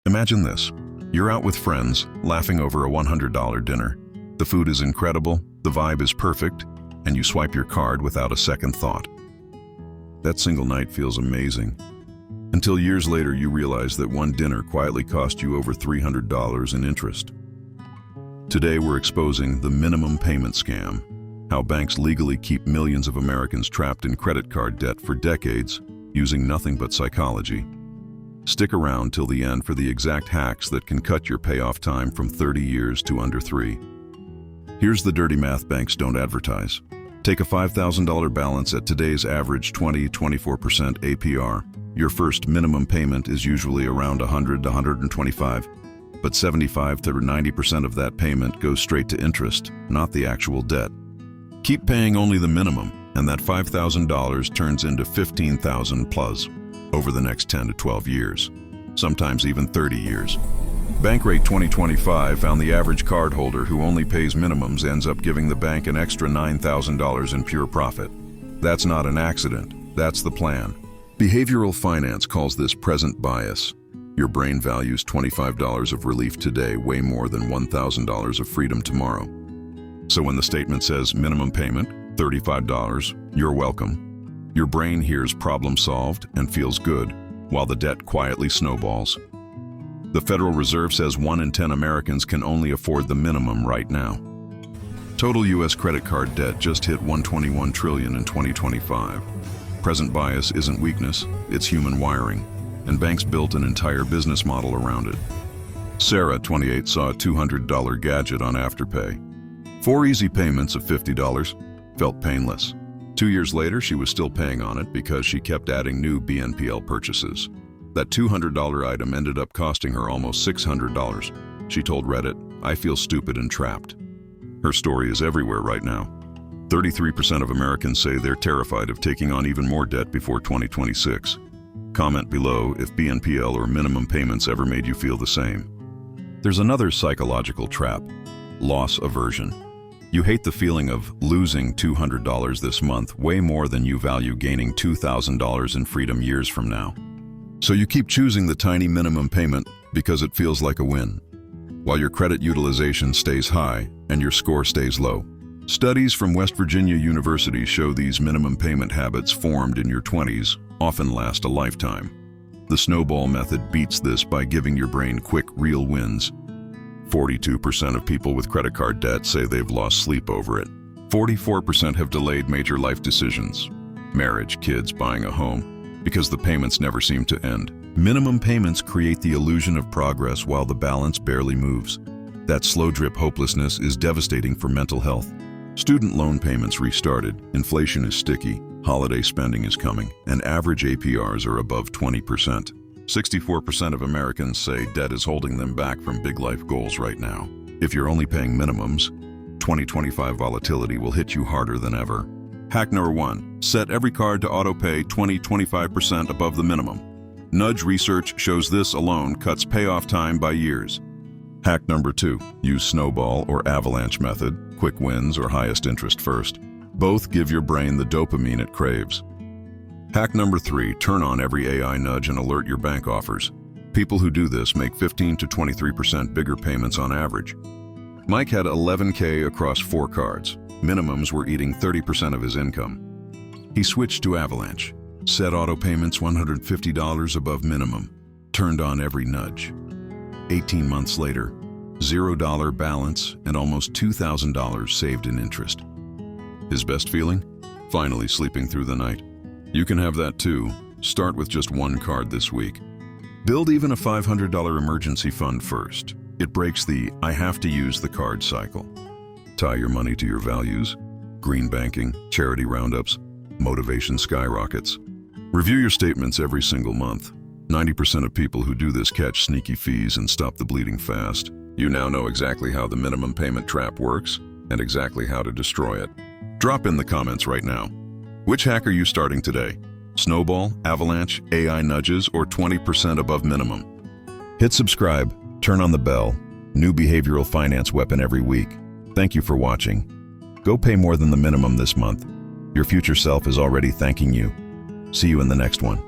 Imagine this. You're out with friends, laughing over a $100 dinner. The food is incredible, the vibe is perfect, and you swipe your card without a second thought. That single night feels amazing. Until years later you realize that one dinner quietly cost you over $300 in interest. Today we're exposing the minimum payment scam, how banks legally keep millions of Americans trapped in credit card debt for decades using nothing but psychology. Stick around till the end for the exact hacks that can cut your payoff time from 30 years to under 3. Here's the dirty math banks don't advertise. Take a $5,000 balance at today's average 20-24% APR. Your first minimum payment is usually around $100 to $125, but 75 to 90% of that payment goes straight to interest, not the actual debt. Keep paying only the minimum, and that $5,000 turns into $15,000 plus over the next 10 to 12 years, sometimes even 30 years. Bankrate 2025 found the average cardholder who only pays minimums ends up giving the bank an extra $9,000 in pure profit. That's not an accident, that's the plan. Behavioral finance calls this present bias. Your brain values $25 of relief today way more than $1,000 of freedom tomorrow. So when the statement says minimum payment, $35, you're welcome. Your brain hears problem solved and feels good, while the debt quietly snowballs. The Federal Reserve says 1 in 10 Americans can only afford the minimum right now. Total U.S. credit card debt just hit $121 trillion in 2025. Present bias isn't weakness, it's human wiring, and banks built an entire business model around it. Sarah, 28, saw a $200 gadget on Afterpay. 4 easy payments of $50 felt painless. 2 years later, she was still paying on it because she kept adding new BNPL purchases. That $200 item ended up costing her almost $600. She told Reddit, "I feel stupid and trapped." Her story is everywhere right now. 33% of Americans say they're terrified of taking on even more debt before 2026. Comment below if BNPL or minimum payments ever made you feel the same. There's another psychological trap: loss aversion. You hate the feeling of losing $200 this month way more than you value gaining $2,000 in freedom years from now. So you keep choosing the tiny minimum payment because it feels like a win, while your credit utilization stays high and your score stays low. Studies from West Virginia University show these minimum payment habits formed in your 20s often last a lifetime. The snowball method beats this by giving your brain quick, real wins. 42% of people with credit card debt say they've lost sleep over it. 44% have delayed major life decisions, marriage, kids, buying a home, because the payments never seem to end. Minimum payments create the illusion of progress while the balance barely moves. That slow drip hopelessness is devastating for mental health. Student loan payments restarted, inflation is sticky, holiday spending is coming, and average APRs are above 20%. 64% of Americans say debt is holding them back from big life goals right now. If you're only paying minimums, 2025 volatility will hit you harder than ever. Hack number 1, set every card to auto-pay 20-25% above the minimum. Nudge research shows this alone cuts payoff time by years. Hack number 2, use snowball or avalanche method, quick wins or highest interest first. Both give your brain the dopamine it craves. Hack number 3, turn on every AI nudge and alert your bank offers. People who do this make 15 to 23% bigger payments on average. Mike had $11K across 4 cards. Minimums were eating 30% of his income. He switched to Avalanche, set auto payments $150 above minimum, turned on every nudge. 18 months later, $0 balance and almost $2,000 saved in interest. His best feeling? Finally sleeping through the night. You can have that too. Start with just 1 card this week. Build even a $500 emergency fund first. It breaks the "I have to use the card" cycle. Tie your money to your values. Green banking, charity roundups, motivation skyrockets. Review your statements every single month. 90% of people who do this catch sneaky fees and stop the bleeding fast. You now know exactly how the minimum payment trap works and exactly how to destroy it. Drop in the comments right now. Which hack are you starting today? Snowball, Avalanche, AI nudges, or 20% above minimum? Hit subscribe, turn on the bell. New behavioral finance weapon every week. Thank you for watching. Go pay more than the minimum this month. Your future self is already thanking you. See you in the next one.